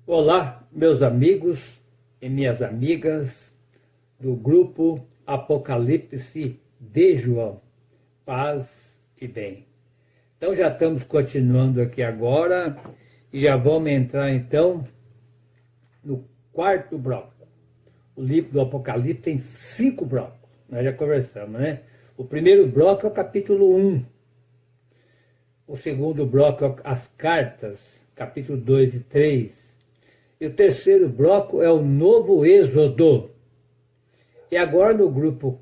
Olá, meus amigos e minhas amigas do grupo Apocalipse de João, paz e bem. Então já estamos continuando aqui agora e já vamos entrar então no quarto bloco. O livro do Apocalipse tem 5 blocos, nós já conversamos, né? O primeiro bloco é o capítulo 1. O segundo bloco é as cartas, capítulo 2 e 3. E o terceiro bloco é o novo êxodo. E agora no grupo,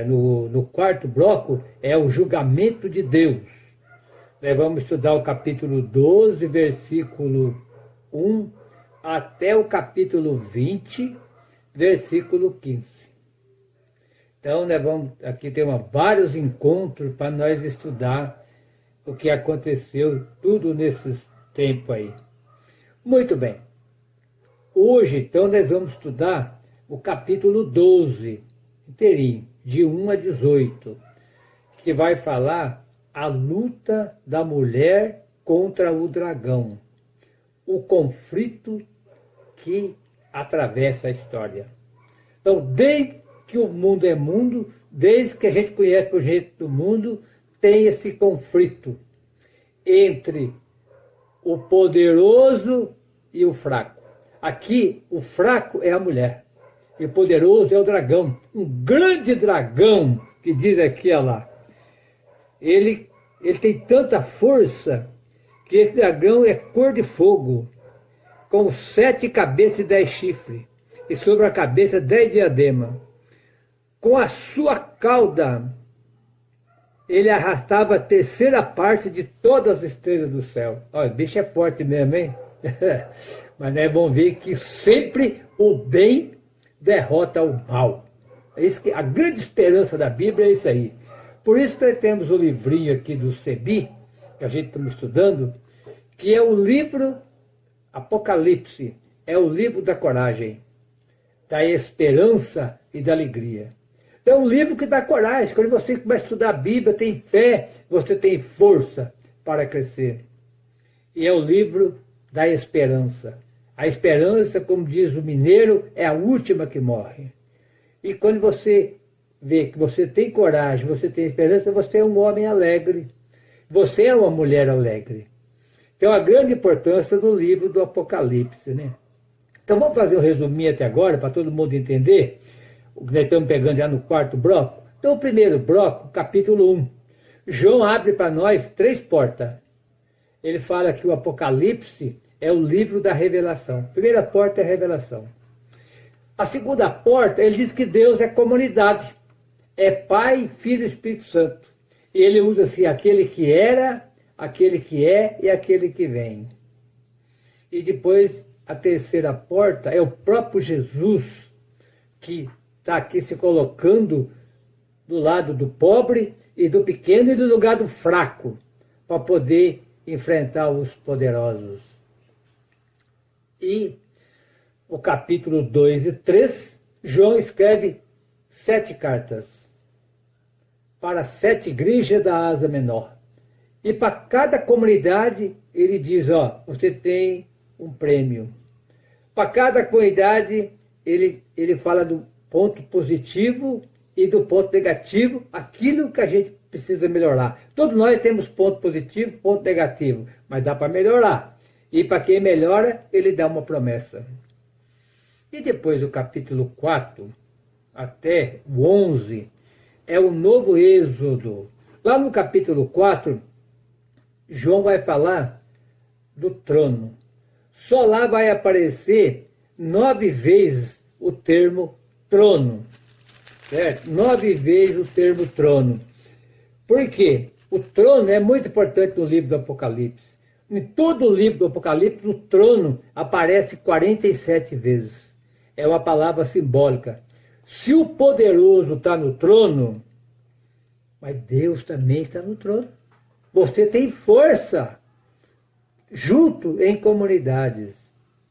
no quarto bloco, é o julgamento de Deus. Nós vamos estudar o capítulo 12, versículo 1, até o capítulo 20, versículo 15. Então, nós vamos aqui ter vários encontros para nós estudar o que aconteceu, tudo nesses tempos aí. Muito bem. Hoje, então, nós vamos estudar o capítulo 12, inteirinho, de 1 a 18, que vai falar a luta da mulher contra o dragão, o conflito que atravessa a história. Então, desde que o mundo é mundo, desde que a gente conhece o jeito do mundo, tem esse conflito entre o poderoso e o fraco. Aqui, o fraco é a mulher, e o poderoso é o dragão. Um grande dragão, que diz aqui, olha lá, ele tem tanta força que esse dragão é cor de fogo, com 7 cabeças e 10 chifres, e sobre a cabeça 10 diademas. Com a sua cauda, ele arrastava a terceira parte de todas as estrelas do céu. Olha, o bicho é forte mesmo, hein? Mas nós vamos ver que sempre o bem derrota o mal. É isso que, a grande esperança da Bíblia é isso aí. Por isso que temos o livrinho aqui do Sebi, que a gente está estudando, que é o livro Apocalipse, é o livro da coragem, da esperança e da alegria. É um livro que dá coragem. Quando você começa a estudar a Bíblia, tem fé, você tem força para crescer. E é o livro da esperança. A esperança, como diz o mineiro, é a última que morre. E quando você vê que você tem coragem, você tem esperança, você é um homem alegre. Você é uma mulher alegre. Então, a grande importância do livro do Apocalipse, né? Então, vamos fazer um resuminho até agora, para todo mundo entender o que nós estamos pegando já no quarto bloco. Então, o primeiro bloco, capítulo 1. João abre para nós 3 portas. Ele fala que o Apocalipse é o livro da revelação. A primeira porta é a revelação. A segunda porta, ele diz que Deus é comunidade. É Pai, Filho e Espírito Santo. E ele usa assim, aquele que era, aquele que é e aquele que vem. E depois, a terceira porta é o próprio Jesus, que está aqui se colocando do lado do pobre e do pequeno e do lugar do fraco, para poder enfrentar os poderosos. E o capítulo 2 e 3, João escreve 7 cartas para 7 igrejas da Ásia Menor. E para cada comunidade ele diz, ó, você tem um prêmio. Para cada comunidade ele fala do ponto positivo e do ponto negativo, aquilo que a gente precisa melhorar. Todos nós temos ponto positivo, ponto negativo, mas dá para melhorar. E para quem melhora, ele dá uma promessa. E depois do capítulo 4 até o 11, é o novo êxodo. Lá no capítulo 4, João vai falar do trono. Só lá vai aparecer 9 vezes o termo trono. Certo? 9 vezes o termo trono. Por quê? O trono é muito importante no livro do Apocalipse. Em todo o livro do Apocalipse, o trono aparece 47 vezes. É uma palavra simbólica. Se o poderoso está no trono, mas Deus também está no trono. Você tem força junto em comunidades.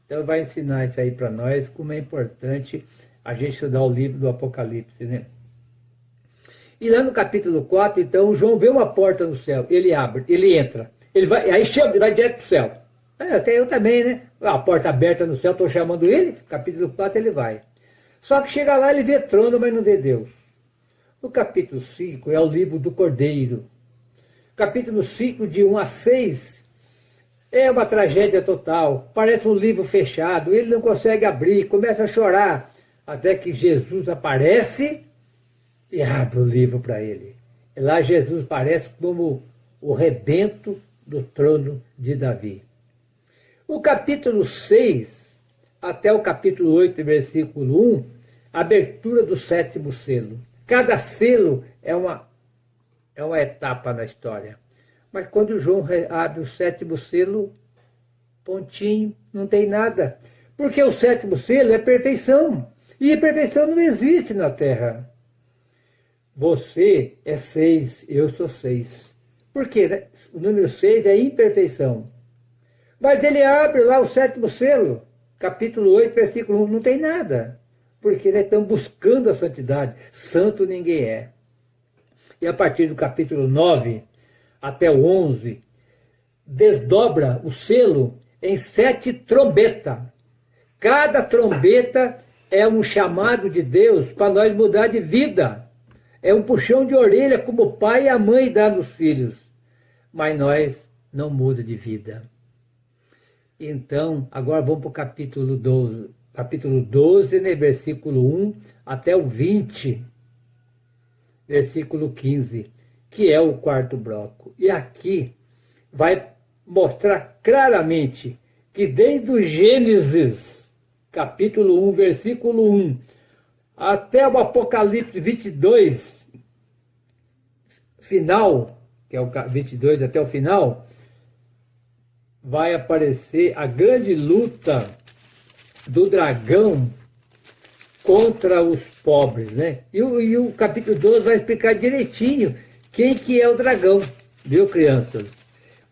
Então vai ensinar isso aí para nós, como é importante a gente estudar o livro do Apocalipse, né? E lá no capítulo 4, então, João vê uma porta no céu, ele abre, ele entra, ele vai, aí chega, vai direto para o céu. Até eu também, né? A porta aberta no céu, estou chamando ele, capítulo 4 ele vai. Só que chega lá, ele vê trono, mas não vê Deus. No capítulo 5 é o livro do Cordeiro. Capítulo 5, de 1 a 6, é uma tragédia total. Parece um livro fechado, ele não consegue abrir, começa a chorar, até que Jesus aparece e abre o livro para ele. E lá Jesus aparece como o rebento do trono de Davi. O capítulo 6, até o capítulo 8, versículo 1, abertura do 7º selo. Cada selo é uma etapa na história. Mas quando João abre o 7º selo, pontinho, não tem nada. Porque o 7º selo é perfeição. E a perfeição não existe na Terra. Você é 6, eu sou 6. Por quê? Né? O número 6 é imperfeição. Mas ele abre lá o 7º selo, capítulo 8, versículo 1, não tem nada. Porque eles estão buscando a santidade. Santo ninguém é. E a partir do capítulo 9 até o 11, desdobra o selo em 7 trombetas. Cada trombeta é um chamado de Deus para nós mudar de vida. É um puxão de orelha como o pai e a mãe dão nos filhos. Mas nós não mudamos de vida. Então, agora vamos para o capítulo 12. Capítulo 12, né, versículo 1 até o 20, versículo 15, que é o 4º bloco. E aqui vai mostrar claramente que desde o Gênesis, capítulo 1, versículo 1, até o Apocalipse 22, final, que é o 22 até o final, vai aparecer a grande luta do dragão contra os pobres, né? E o capítulo 12 vai explicar direitinho quem que é o dragão, viu, crianças?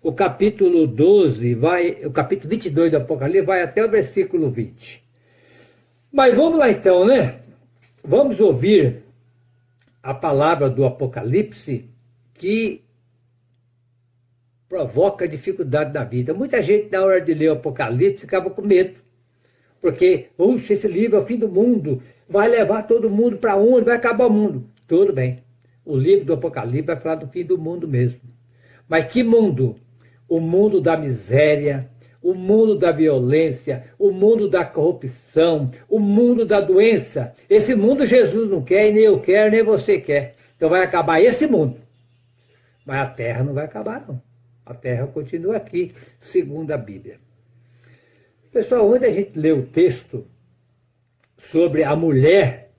O capítulo 12 o capítulo 22 do Apocalipse vai até o versículo 20. Mas vamos lá então, né? Vamos ouvir a palavra do Apocalipse que provoca dificuldade na vida. Muita gente, na hora de ler o Apocalipse, ficava com medo. Porque, esse livro é o fim do mundo, vai levar todo mundo para onde? Vai acabar o mundo. Tudo bem. O livro do Apocalipse vai falar do fim do mundo mesmo. Mas que mundo? O mundo da miséria, o mundo da violência, o mundo da corrupção, o mundo da doença. Esse mundo Jesus não quer, e nem eu quero, nem você quer. Então vai acabar esse mundo. Mas a terra não vai acabar, não. A terra continua aqui, segundo a Bíblia. Pessoal, onde a gente lê o texto sobre a mulher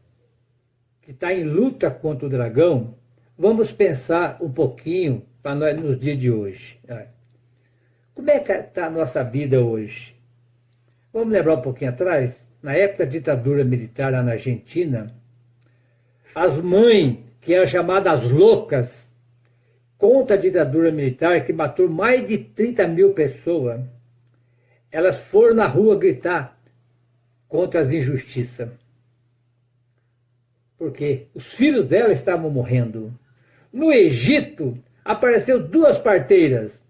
que está em luta contra o dragão, vamos pensar um pouquinho para nós nos dias de hoje. Como é que está a nossa vida hoje? Vamos lembrar um pouquinho atrás? Na época da ditadura militar lá na Argentina, as mães, que eram chamadas loucas, contra a ditadura militar, que matou mais de 30 mil pessoas, elas foram na rua gritar contra as injustiças. Porque os filhos dela estavam morrendo. No Egito, apareceu 2 parteiras.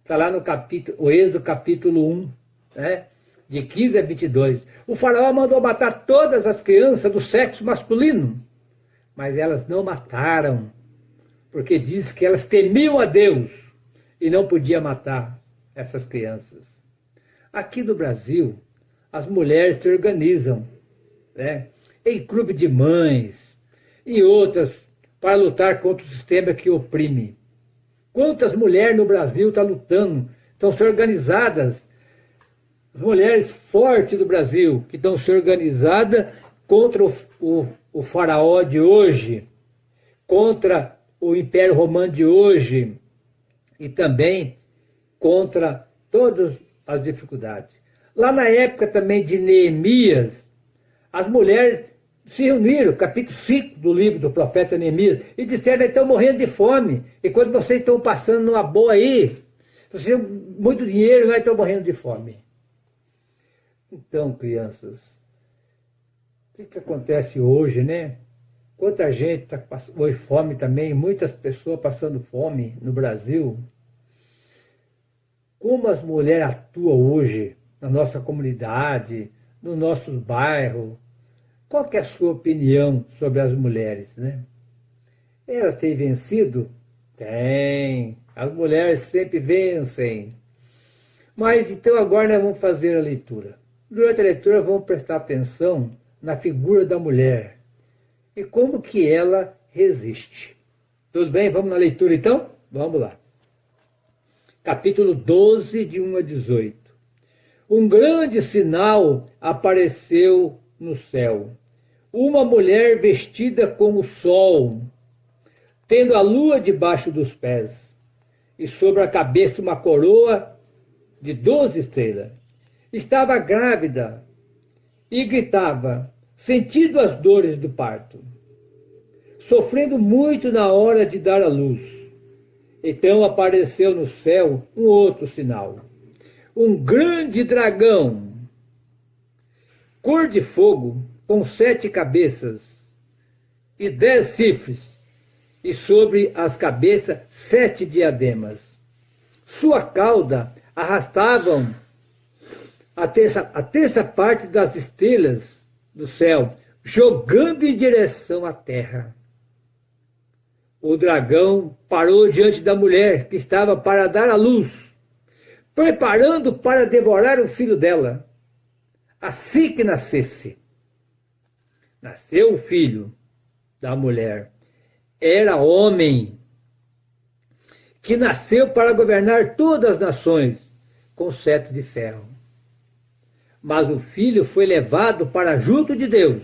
Está lá no capítulo, o Êxodo capítulo 1, né, de 15 a 22. O faraó mandou matar todas as crianças do sexo masculino, mas elas não mataram, porque diz que elas temiam a Deus e não podia matar essas crianças. Aqui no Brasil, as mulheres se organizam, né, em clube de mães e outras para lutar contra o sistema que oprime. Quantas mulheres no Brasil estão lutando, estão se organizadas, as mulheres fortes do Brasil, que estão se organizadas contra o faraó de hoje, contra o Império Romano de hoje e também contra todas as dificuldades. Lá na época também de Neemias, as mulheres se reuniram, capítulo 5 do livro do profeta Neemias, e disseram que estão morrendo de fome. E quando vocês estão passando numa boa aí, vocês têm muito dinheiro, nós estamos morrendo de fome. Então, crianças, o que acontece hoje, né? Quanta gente está passando hoje fome também, muitas pessoas passando fome no Brasil. como as mulheres atuam hoje na nossa comunidade, no nosso bairro. Qual que é a sua opinião sobre as mulheres, né? Elas têm vencido? Tem. As mulheres sempre vencem. Mas então agora nós vamos fazer a leitura. Durante a leitura vamos prestar atenção na figura da mulher e como que ela resiste. Tudo bem? Vamos na leitura então? Vamos lá. Capítulo 12, de 1 a 18. Um grande sinal apareceu no céu. Uma mulher vestida como o sol, tendo a lua debaixo dos pés, e sobre a cabeça uma coroa de 12 estrelas. Estava grávida e gritava, sentindo as dores do parto, sofrendo muito na hora de dar à luz. Então apareceu no céu um outro sinal. Um grande dragão, cor de fogo, com 7 cabeças e 10 chifres, e sobre as cabeças 7 diademas. Sua cauda arrastavam a terça parte das estrelas do céu, jogando em direção à terra. O dragão parou diante da mulher que estava para dar à luz, preparando para devorar o filho dela. Assim que nascesse, nasceu o filho da mulher. Era homem, que nasceu para governar todas as nações com cetro de ferro. Mas o filho foi levado para junto de Deus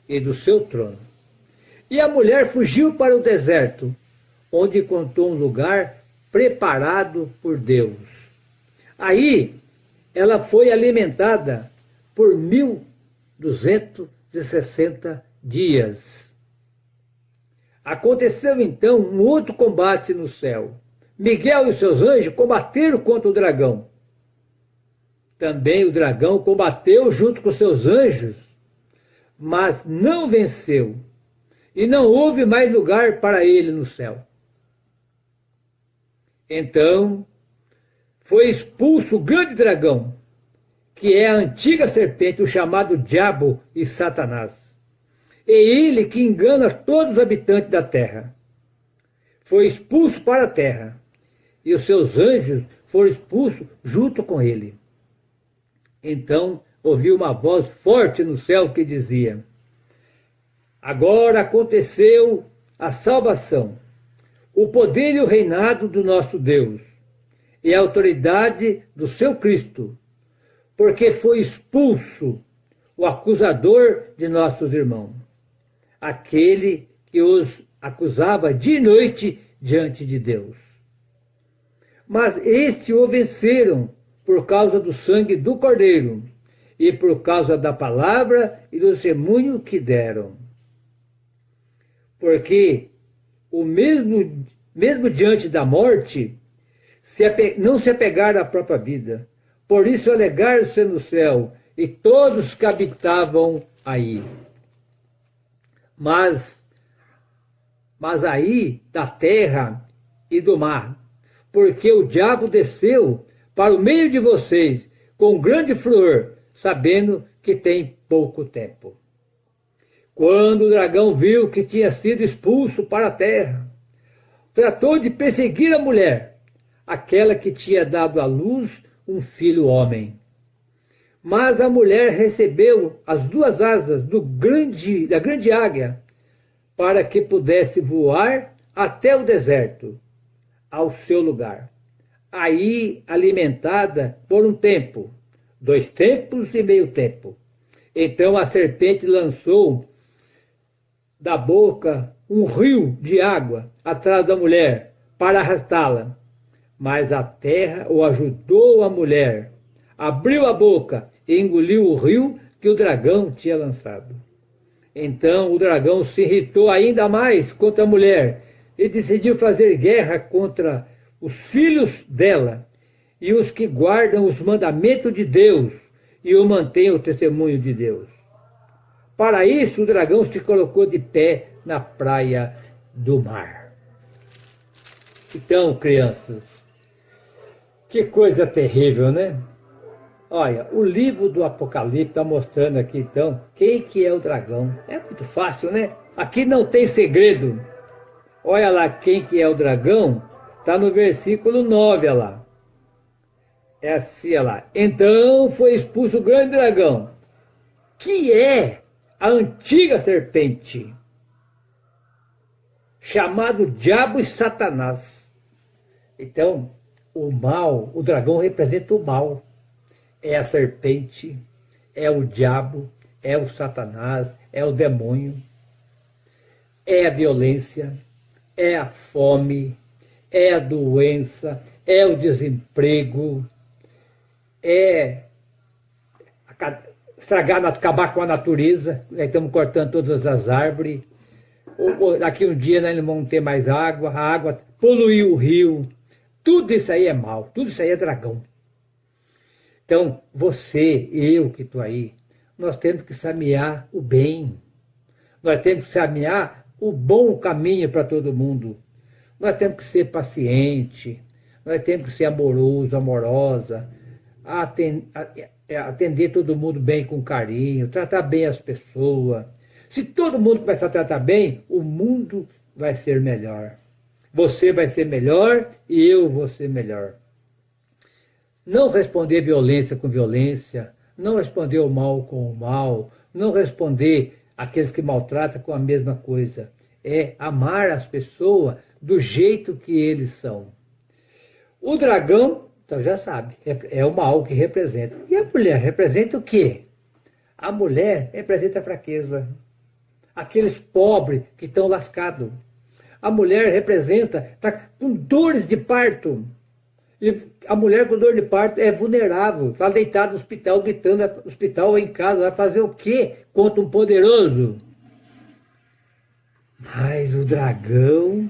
e do seu trono. E a mulher fugiu para o deserto, onde encontrou um lugar preparado por Deus. Aí ela foi alimentada por 1260 dias. Aconteceu então um outro combate no céu. Miguel e seus anjos combateram contra o dragão. Também o dragão combateu junto com seus anjos, mas não venceu. E não houve mais lugar para ele no céu. Então foi expulso o grande dragão, que é a antiga serpente, o chamado Diabo e Satanás. É ele que engana todos os habitantes da terra. Foi expulso para a terra, e os seus anjos foram expulsos junto com ele. Então ouviu uma voz forte no céu que dizia: agora aconteceu a salvação, o poder e o reinado do nosso Deus, e a autoridade do seu Cristo, porque foi expulso o acusador de nossos irmãos, aquele que os acusava de noite diante de Deus. Mas este o venceram por causa do sangue do Cordeiro e por causa da palavra e do testemunho que deram. Porque o mesmo diante da morte não se apegaram à própria vida. Por isso alegaram-se no céu e todos que habitavam aí. Mas aí da terra e do mar, porque o diabo desceu para o meio de vocês com grande furor, sabendo que tem pouco tempo. Quando o dragão viu que tinha sido expulso para a terra, tratou de perseguir a mulher, aquela que tinha dado à luz um filho homem. Mas a mulher recebeu as 2 asas da grande águia, para que pudesse voar até o deserto, ao seu lugar. Aí alimentada por um tempo, 2 tempos e meio tempo. Então a serpente lançou da boca um rio de água atrás da mulher, para arrastá-la. Mas a terra o ajudou a mulher, abriu a boca e engoliu o rio que o dragão tinha lançado. Então o dragão se irritou ainda mais contra a mulher e decidiu fazer guerra contra os filhos dela e os que guardam os mandamentos de Deus e o mantêm o testemunho de Deus. Para isso o dragão se colocou de pé na praia do mar. Então, crianças, Que coisa terrível, né? Olha, o livro do Apocalipse está mostrando aqui, então, quem que é o dragão. É muito fácil, né? Aqui não tem segredo. Olha lá quem que é o dragão. Está no versículo 9, olha lá. É assim, olha lá. Então foi expulso o grande dragão, que é a antiga serpente, chamado Diabo e Satanás. Então, o mal, o dragão representa o mal. É a serpente, é o diabo, é o Satanás, é o demônio, é a violência, é a fome, é a doença, é o desemprego, é acabar com a natureza. Nós estamos cortando todas as árvores. Daqui um dia nós não vamos ter mais água, a água poluiu o rio. Tudo isso aí é mal, tudo isso aí é dragão. Então, você, eu que estou aí, nós temos que semear o bem. Nós temos que semear o bom caminho para todo mundo. Nós temos que ser paciente, nós temos que ser amoroso, amorosa, atender todo mundo bem com carinho, tratar bem as pessoas. Se todo mundo começar a tratar bem, o mundo vai ser melhor. Você vai ser melhor e eu vou ser melhor. Não responder violência com violência, não responder o mal com o mal, não responder aqueles que maltratam com a mesma coisa. É amar as pessoas do jeito que eles são. O dragão, então já sabe, é o mal que representa. E a mulher representa o quê? A mulher representa a fraqueza. Aqueles pobres que estão lascados. A mulher representa, está com dores de parto. E a mulher com dor de parto é vulnerável, está deitada no hospital, gritando no hospital ou em casa, vai fazer o quê contra um poderoso? Mas o dragão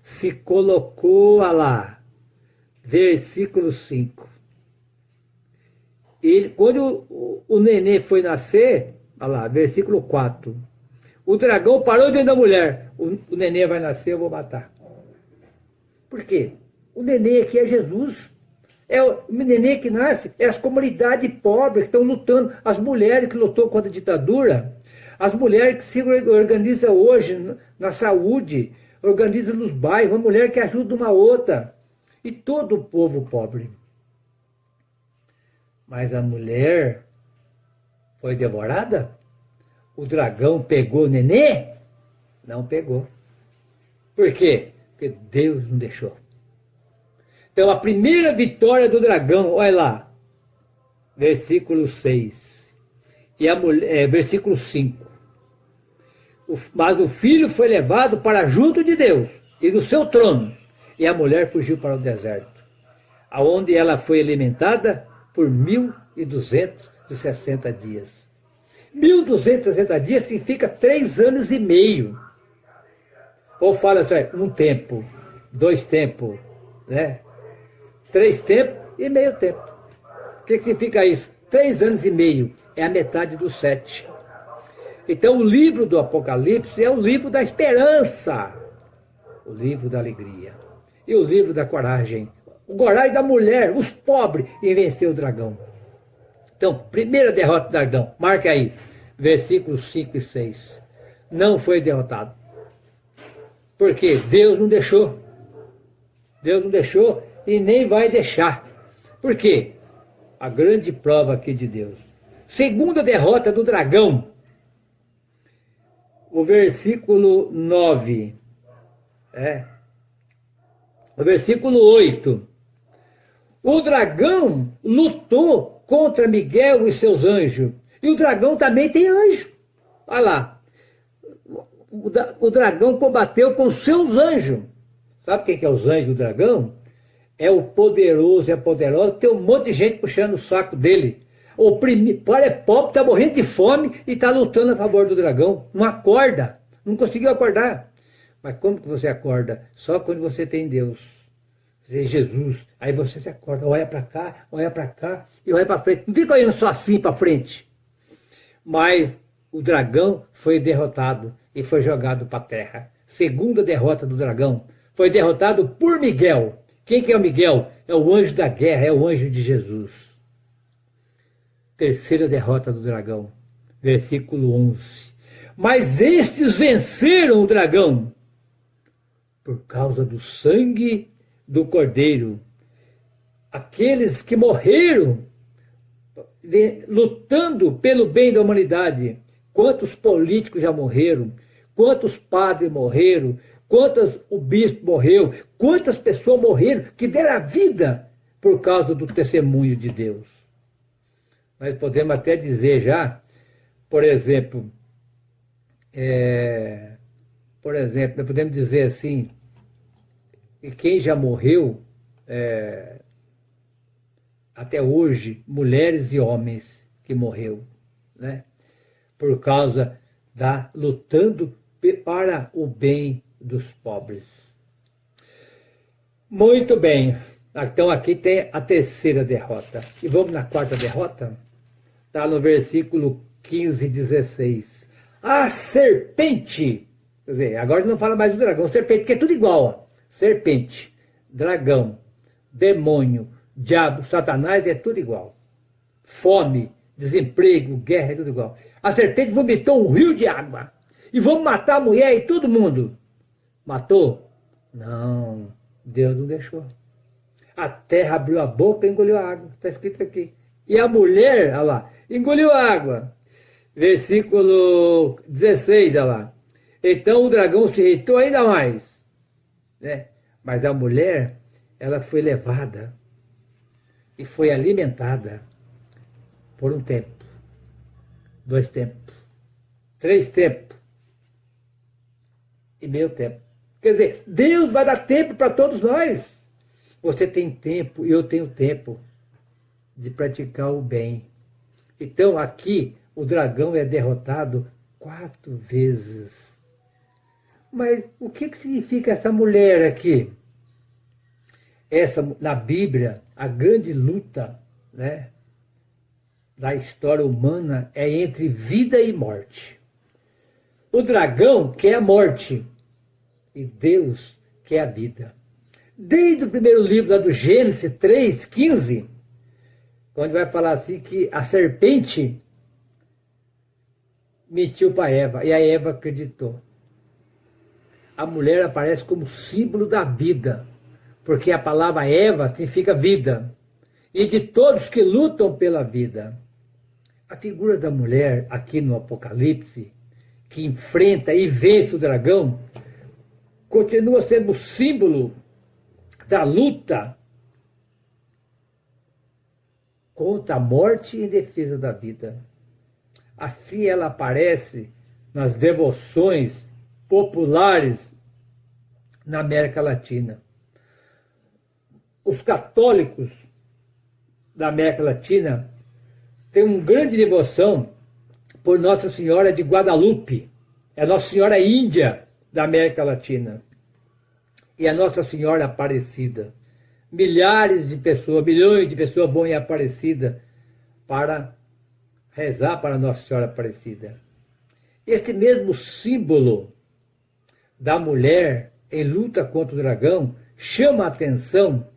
se colocou, olha lá, versículo 5. Quando o nenê foi nascer, olha lá, versículo 4, o dragão parou dentro da mulher. O nenê vai nascer, eu vou matar. Por quê? O nenê aqui é Jesus. É o nenê que nasce, é as comunidades pobres que estão lutando, as mulheres que lutou contra a ditadura, as mulheres que se organizam hoje na saúde, organizam nos bairros, uma mulher que ajuda uma outra. E todo o povo pobre. Mas a mulher foi devorada? O dragão pegou o nenê? Não pegou. Por quê? Porque Deus não deixou. Então, a primeira vitória do dragão, olha lá, versículo 6, e a mulher, versículo 5. Mas o filho foi levado para junto de Deus e do seu trono, e a mulher fugiu para o deserto, aonde ela foi alimentada por 1260 dias. 1260 dias significa 3 anos e meio. Ou fala assim, um tempo, 2 tempos, né? 3 tempos e meio tempo. O que significa isso? 3 anos e meio é a metade dos 7. Então o livro do Apocalipse é o livro da esperança, o livro da alegria e o livro da coragem. O coragem da mulher, os pobres, em vencer o dragão. Então, primeira derrota do dragão, marca aí, versículos 5 e 6. Não foi derrotado. Por quê? Deus não deixou. Deus não deixou e nem vai deixar. Por quê? A grande prova aqui de Deus. Segunda derrota do dragão. O versículo 9. O versículo 8. O dragão lutou contra Miguel e seus anjos. E o dragão também tem anjo. Olha lá. O dragão combateu com seus anjos. Sabe quem que é os anjos do dragão? É o poderoso e a poderosa. Tem um monte de gente puxando o saco dele. O pai é pobre, está morrendo de fome e está lutando a favor do dragão. Não acorda. Não conseguiu acordar. Mas como que você acorda? Só quando você tem Deus. Você é Jesus. Aí você se acorda. Olha para cá e olha para frente. Não fica olhando só assim para frente. Mas o dragão foi derrotado e foi jogado para a terra. Segunda derrota do dragão. Foi derrotado por Miguel. Quem que é o Miguel? É o anjo da guerra, é o anjo de Jesus. Terceira derrota do dragão, versículo 11. Mas estes venceram o dragão por causa do sangue do Cordeiro. Aqueles que morreram lutando pelo bem da humanidade. Quantos políticos já morreram? Quantos padres morreram? Quantos o bispo morreu? Quantas pessoas morreram que deram a vida por causa do testemunho de Deus? Nós podemos até dizer já, por exemplo, nós podemos dizer assim, que quem já morreu, até hoje, mulheres e homens que morreu, né? Por causa lutando para o bem dos pobres. Muito bem, então aqui tem a terceira derrota. E vamos na quarta derrota? Está no versículo 15 e 16. A serpente, quer dizer, agora não fala mais do dragão, serpente, que é tudo igual, ó. Serpente, dragão, demônio, diabo, Satanás, é tudo igual. Fome, desemprego, guerra, é tudo igual. A serpente vomitou um rio de água. E vamos matar a mulher e todo mundo. Matou? Não, Deus não deixou. A terra abriu a boca e engoliu a água. Está escrito aqui. E a mulher, olha lá, engoliu a água. Versículo 16, olha lá. Então o dragão se irritou ainda mais, né? Mas a mulher, ela foi levada e foi alimentada por um tempo, 2 tempos, 3 tempos e meio tempo. Quer dizer, Deus vai dar tempo para todos nós. Você tem tempo e eu tenho tempo de praticar o bem. Então aqui o dragão é derrotado 4 vezes. Mas o que significa essa mulher aqui? Na Bíblia, a grande luta, né, da história humana é entre vida e morte. O dragão quer a morte e Deus quer a vida. Desde o primeiro livro lá do Gênesis 3:15, quando vai falar assim que a serpente mentiu para Eva e a Eva acreditou. A mulher aparece como símbolo da vida, porque a palavra Eva significa vida, e de todos que lutam pela vida. A figura da mulher aqui no Apocalipse, que enfrenta e vence o dragão, continua sendo símbolo da luta contra a morte e em defesa da vida. Assim ela aparece nas devoções populares na América Latina. Os católicos da América Latina têm uma grande devoção por Nossa Senhora de Guadalupe, é a Nossa Senhora Índia da América Latina, e a Nossa Senhora Aparecida. Milhares de pessoas, milhões de pessoas vão em Aparecida para rezar para Nossa Senhora Aparecida. Este mesmo símbolo da mulher em luta contra o dragão chama a atenção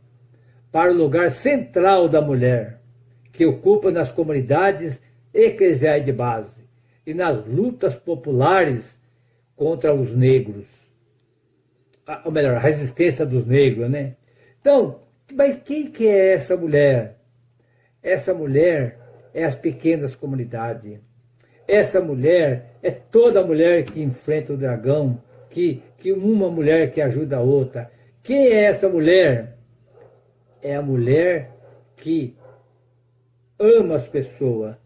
para o lugar central da mulher, que ocupa nas comunidades eclesiais de base e nas lutas populares contra os negros. Ou melhor, a resistência dos negros, né? Então, mas quem que é essa mulher? Essa mulher é as pequenas comunidades. Essa mulher é toda mulher que enfrenta o dragão, que uma mulher que ajuda a outra. Quem é essa mulher? É a mulher que ama as pessoas.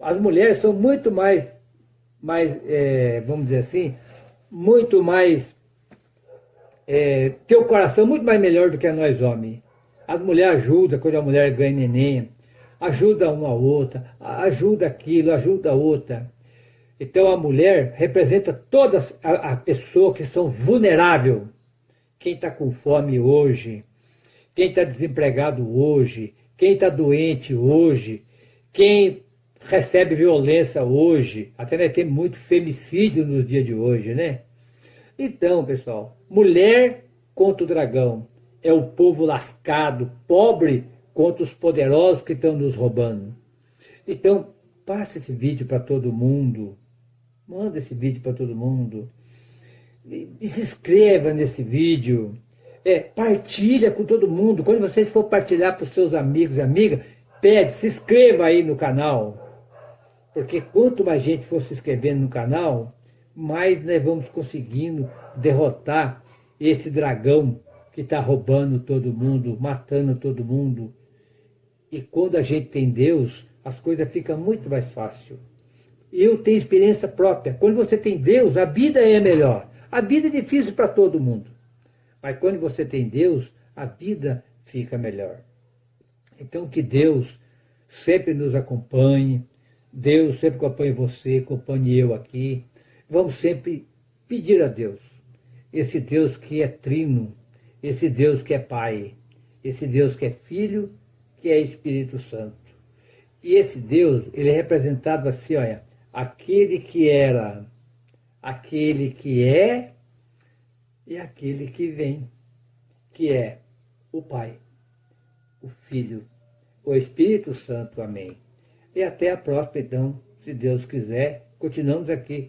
As mulheres são muito mais vamos dizer assim, muito mais, tem o coração muito mais melhor do que nós homens. As mulheres ajudam quando a mulher ganha neném, ajuda uma a outra, ajuda aquilo, ajuda a outra. Então a mulher representa todas a pessoa que são vulneráveis. Quem está com fome hoje, quem está desempregado hoje, quem está doente hoje, quem recebe violência hoje, até nós temos muito femicídio nos dias de hoje, né? Então, pessoal, mulher contra o dragão. é o povo lascado, pobre, contra os poderosos que estão nos roubando. Então, passa esse vídeo para todo mundo, manda esse vídeo para todo mundo, e se inscreva nesse vídeo, partilha com todo mundo. Quando você for partilhar para os seus amigos e amigas, pede, se inscreva aí no canal, porque quanto mais gente for se inscrevendo no canal, mais nós vamos conseguindo derrotar esse dragão que está roubando todo mundo, matando todo mundo. E quando a gente tem Deus, as coisas ficam muito mais fáceis. Eu tenho experiência própria. Quando você tem Deus, a vida é melhor. A vida é difícil para todo mundo. Mas quando você tem Deus, a vida fica melhor. Então que Deus sempre nos acompanhe. Deus sempre acompanhe você, acompanhe eu aqui. Vamos sempre pedir a Deus. Esse Deus que é trino, esse Deus que é Pai, esse Deus que é Filho, que é Espírito Santo. E esse Deus, ele é representado assim, olha, aquele que era, aquele que é e aquele que vem, que é o Pai, o Filho, o Espírito Santo. Amém. E até a próxima, então, se Deus quiser, continuamos aqui